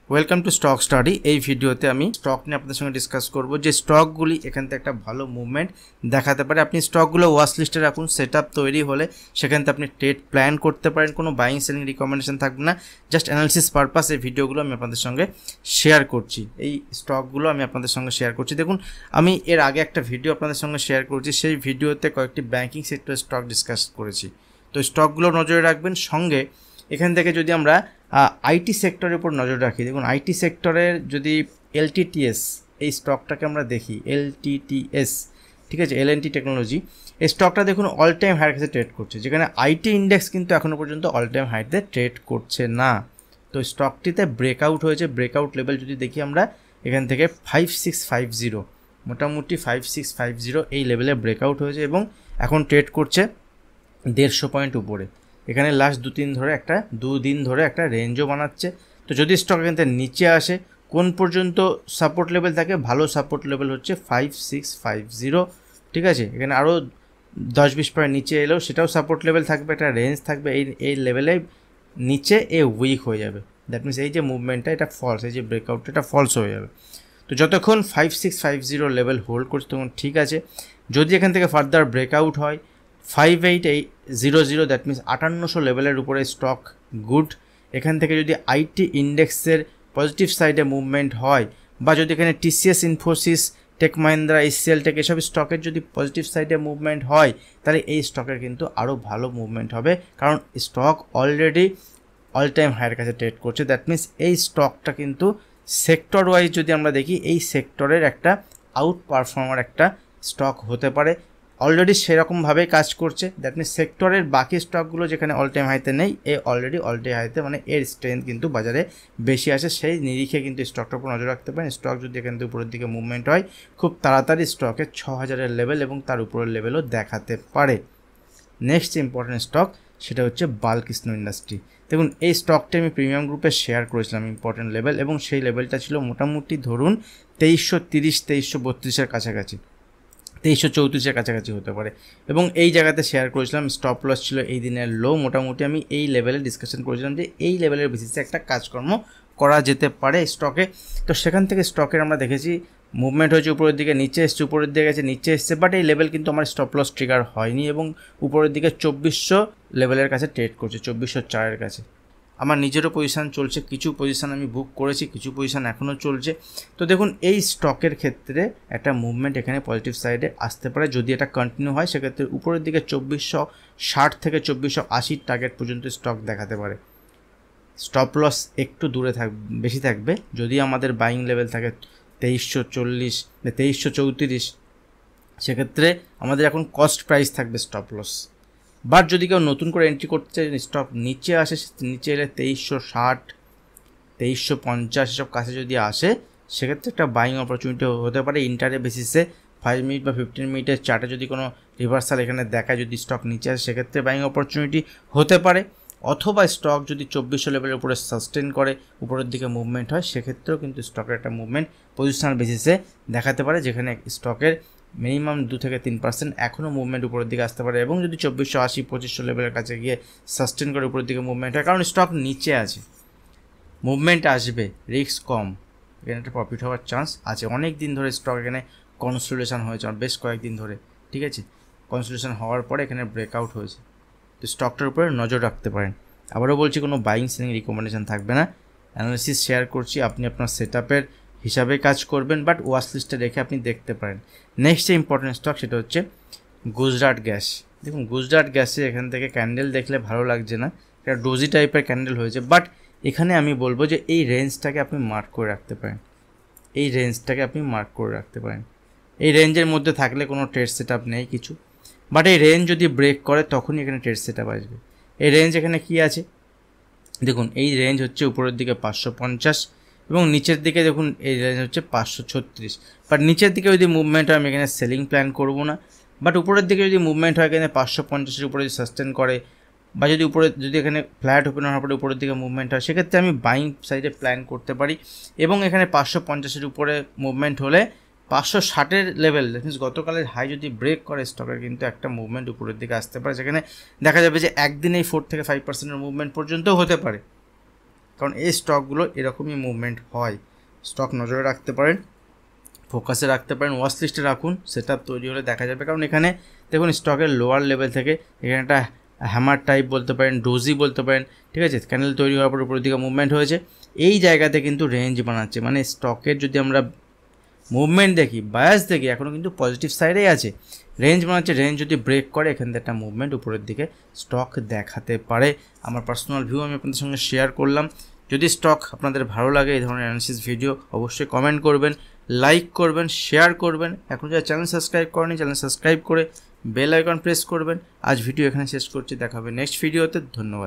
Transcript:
Welcome to stock study. এই ভিডিওতে আমি স্টক নিয়ে আপনাদের সঙ্গে ডিসকাস করব যে স্টকগুলি এখান থেকে একটা ভালো মুভমেন্ট দেখাতে পারে। আপনি স্টকগুলো ওয়াচ লিস্টে রাখুন, সেট আপ তৈরি হলে সেখান থেকে আপনি ট্রেড প্ল্যান করতে পারেন। কোনো বাইং সেলিং রিকমেন্ডেশন থাকবে না, জাস্ট অ্যানালিসিস পারপাস এই ভিডিওগুলো আমি আপনাদের সঙ্গে শেয়ার করছি। এই স্টকগুলো আমি আপনাদের সঙ্গে শেয়ার করছি। দেখুন, আমি এর আগে একটা ভিডিও আপনাদের সঙ্গে শেয়ার করছি, সেই ভিডিওতে কয়েকটি ব্যাঙ্কিং সেক্টরের স্টক ডিসকাস করেছি। তো স্টকগুলো নজরে রাখবেন। সঙ্গে এখান থেকে যদি আমরা আইটি সেক্টরের উপর নজর রাখি, দেখুন আইটি সেক্টরের যদি এলটিটিএস এই স্টকটাকে আমরা দেখি, এলটিটিএস, ঠিক আছে, এলএনটি টেকনোলজি, এই স্টকটা দেখুন অল টাইম হাইয়ের কাছে ট্রেড করছে, যেখানে আইটি ইন্ডেক্স কিন্তু এখনও পর্যন্ত অল টাইম হাইতে ট্রেড করছে না। তো স্টকটিতে ব্রেকআউট হয়েছে। ব্রেকআউট লেভেল যদি দেখি আমরা এখান থেকে 5650, মোটামুটি 5650 এই লেভেলে ব্রেকআউট হয়েছে এবং এখন ট্রেড করছে 150 পয়েন্ট উপরে। এখানে লাস্ট দুদিন ধরে একটা রেঞ্জও বানাচ্ছে। তো যদি স্টক এখান থেকে নিচে আসে, কোন পর্যন্ত সাপোর্ট লেভেল থাকে? ভালো সাপোর্ট লেভেল হচ্ছে 5650, ঠিক আছে। এখানে আরও 10-20 পয়েন্ট নিচে এলেও সেটাও সাপোর্ট লেভেল থাকবে, একটা রেঞ্জ থাকবে। এই লেভেলে নিচে উইক হয়ে যাবে। দ্যাট মিনস এই যে মুভমেন্টটা এটা ফলস, এই যে ব্রেকআউটটা এটা ফলস হয়ে যাবে। তো যতক্ষণ 5650 লেভেল হোল্ড করছে তখন ঠিক আছে। যদি এখান থেকে ফার্দার ব্রেকআউট হয় 5800, দ্যাট মিনস 5800 লেভেলের উপরে স্টক গুড। এখান থেকে যদি আইটি ইন্ডেক্সের পজিটিভ সাইডে মুভমেন্ট হয়, বা যদি এখানে TCS, Infosys, tech Mahindra, HCL tech এসব স্টকের যদি পজিটিভ সাইডে মুভমেন্ট হয়, তাহলে এই স্টকের কিন্তু আরও ভালো মুভমেন্ট হবে, কারণ স্টক অলরেডি অল টাইম হাইয়ের কাছে ট্রেড করছে। দ্যাট মিনস এই স্টকটা কিন্তু সেক্টর ওয়াইজ যদি আমরা দেখি, এই সেক্টরের একটা আউট পারফর্মার একটা স্টক হতে পারে, অলরেডি সেরকমভাবেই কাজ করছে। দ্যাট মিনস সেক্টরের বাকি স্টকগুলো যেখানে অল টাইম হাইতে নেই, অলরেডি অল টাইম হাইতে, মানে এর স্ট্রেংথ কিন্তু বাজারে বেশি আছে। সেই নিরিখে কিন্তু স্টকটার উপর নজর রাখতে পারেন। স্টক যদি এখান থেকে উপরের দিকে মুভমেন্ট হয়, খুব তাড়াতাড়ি স্টকের 6000-এর লেভেল এবং তার উপরের লেভেলও দেখাতে পারে। নেক্সট ইম্পর্টেন্ট স্টক সেটা হচ্ছে বালকৃষ্ণ ইন্ডাস্ট্রি। দেখুন এই স্টকটা আমি প্রিমিয়াম গ্রুপে শেয়ার করেছিলাম ইম্পর্টেন্ট লেভেল, এবং সেই লেভেলটা ছিল মোটামুটি ধরুন 2330, 2332-এর কাছাকাছি, 2334-এর কাছাকাছি হতে পারে। এবং এই জায়গাতে শেয়ার করেছিলাম, স্টপ লস ছিল এই দিনের লো। মোটামুটি আমি এই লেভেলে ডিসকাশন করেছিলাম যে এই লেভেলের বেসিসে একটা কাজকর্ম করা যেতে পারে স্টকে। তো সেখান থেকে স্টকের আমরা দেখেছি মুভমেন্ট হয়েছে উপরের দিকে, নিচে এসছে, উপরের দিকে গেছে, নিচে এসছে, বাট এই লেভেল কিন্তু আমার স্টপ লস ট্রিগার হয়নি এবং উপরের দিকে 2400 লেভেলের কাছে ট্রেড করছে, 2404-এর কাছে। আমার নিজেরও পজিশান চলছে, কিছু পজিশান আমি বুক করেছি, কিছু পজিশান এখনও চলছে। তো দেখুন এই স্টকের ক্ষেত্রে একটা মুভমেন্ট এখানে পজিটিভ সাইডে আসতে পারে। যদি এটা কন্টিনিউ হয়, সেক্ষেত্রে উপরের দিকে 2460 থেকে 2480 টার্গেট পর্যন্ত স্টক দেখাতে পারে। স্টপ লস একটু দূরে বেশি থাকবে। যদি আমাদের বাইং লেভেল থাকে 2340 বা 2334, সেক্ষেত্রে আমাদের এখন কস্ট প্রাইস থাকবে স্টপ লস। বাট যদি কেউ নতুন করে এন্ট্রি করতে চায়, স্টক নিচে আসে, নিচে এলে 2360, 2350 এসব কাছে যদি আসে, সেক্ষেত্রে একটা বাইং অপরচুনিটি হতে পারে। ইন্টারে বেসিসে 5 মিনিট বা 15 মিনিটের চার্টে যদি কোনো রিভার্সাল এখানে দেখায়, যদি স্টক নিচে আসে, সেক্ষেত্রে বাইং অপরচুনিটি হতে পারে। অথবা স্টক যদি 2400 লেভেলের উপরে সাস্টেন করে, উপরের দিকে মুভমেন্ট হয়, সেক্ষেত্রেও কিন্তু স্টকের একটা মুভমেন্ট পজিশনাল বেসিসে দেখাতে পারে, যেখানে স্টকের মিনিমাম 2 থেকে 3% এখনও মুভমেন্ট উপরের দিকে আসতে পারে। এবং যদি 2480, 2500 লেভেলের কাছে গিয়ে সাস্টেন করে উপরের দিকে মুভমেন্ট হয়, কারণ স্টক নিচে আছে, মুভমেন্ট আসবে, রিস্ক কম, এখানে একটা প্রফিট হওয়ার চান্স আছে। অনেক দিন ধরে স্টক এখানে কনসোলিডেশন হয়েছে, বেশ কয়েকদিন ধরে, ঠিক আছে। কনসোলিডেশন হওয়ার পরে এখানে ব্রেকআউট হয়েছে। তো স্টকটার উপরে নজর রাখতে পারেন। আবারও বলছি, কোনো বাইং সেলিং রিকমেন্ডেশন থাকবে না, অ্যানালিসিস শেয়ার করছি, আপনি আপনার সেট আপের হিসাবে কাজ করবেন, বাট ওয়াচ লিস্টে রেখে আপনি দেখতে পারেন। নেক্সট যে ইম্পর্টেন্ট স্টক সেটা হচ্ছে গুজরাট গ্যাস। দেখুন গুজরাট গ্যাসে এখান থেকে ক্যান্ডেল দেখলে ভালো লাগছে না, এটা ডোজি টাইপের ক্যান্ডেল হয়েছে, বাট এখানে আমি বলবো যে এই রেঞ্জটাকে আপনি মার্ক করে রাখতে পারেন, এই রেঞ্জটাকে আপনি মার্ক করে রাখতে পারেন। এই রেঞ্জের মধ্যে থাকলে কোনো ট্রেড সেট আপ নেই কিছু, বাট এই রেঞ্জ যদি ব্রেক করে তখনই এখানে ট্রেড সেট আপ আসবে। এই রেঞ্জ এখানে কি আছে দেখুন, এই রেঞ্জ হচ্ছে উপরের দিকে 550 এবং নিচের দিকে দেখুন এই রেঞ্জ হচ্ছে 536। বাট নিচের দিকে যদি মুভমেন্ট হয়, আমি এখানে সেলিং প্ল্যান করবো না, বাট উপরের দিকে যদি মুভমেন্ট হয়, এখানে 550-এর উপরে যদি সাস্টেন করে, বা যদি এখানে ফ্ল্যাট ওপেন হওয়ার পরে উপরের দিকে মুভমেন্ট হয়, সেক্ষেত্রে আমি বাইং সাইডে প্ল্যান করতে পারি। এবং এখানে 550-এর উপরে মুভমেন্ট হলে 560-এর লেভেল, দ্যাট মিনস গতকালের হাই যদি ব্রেক করে, স্টকের কিন্তু একটা মুভমেন্ট উপরের দিকে আসতে পারে, সেখানে দেখা যাবে যে একদিনেই 4 থেকে 5%-এর মুভমেন্ট পর্যন্তও হতে পারে। কারণ এই স্টকগুলো এরকমই মুভমেন্ট হয়। স্টক নজরে রাখতে পারেন, ফোকাসে রাখতে পারেন, ওয়াচ লিস্টে রাখুন, সেট আপ তৈরি হলে দেখা যাবে। কারণ এখানে দেখুন স্টকের লোয়ার লেভেল থেকে এখানে একটা হ্যামার টাইপ বলতে পারেন, ডোজি বলতে পারেন, ঠিক আছে, ক্যান্ডেল তৈরি হওয়ার পর উপরের দিকে মুভমেন্ট হয়েছে, এই জায়গাতে কিন্তু রেঞ্জ বানাচ্ছে। মানে স্টকের যদি আমরা মুভমেন্ট দেখি, বায়াস দেখি, এখনও কিন্তু পজিটিভ সাইডেই আছে, রেঞ্জ বানাচ্ছে। রেঞ্জ যদি ব্রেক করে এখান থেকে একটা মুভমেন্ট উপরের দিকে স্টক দেখাতে পারে। আমার পার্সোনাল ভিউ আমি আপনাদের সঙ্গে শেয়ার করলাম। যদি স্টক আপনাদের ভালো লাগে এই ধরনের অ্যানালিসিস ভিডিও, অবশ্যই কমেন্ট করবেন, লাইক করবেন, শেয়ার করবেন। এখন যারা চ্যানেল সাবস্ক্রাইব করেনি, চ্যানেল সাবস্ক্রাইব করে বেল আইকন প্রেস করবেন। আজ ভিডিও এখানে শেষ করছি, দেখা হবে নেক্সট ভিডিওতে। ধন্যবাদ।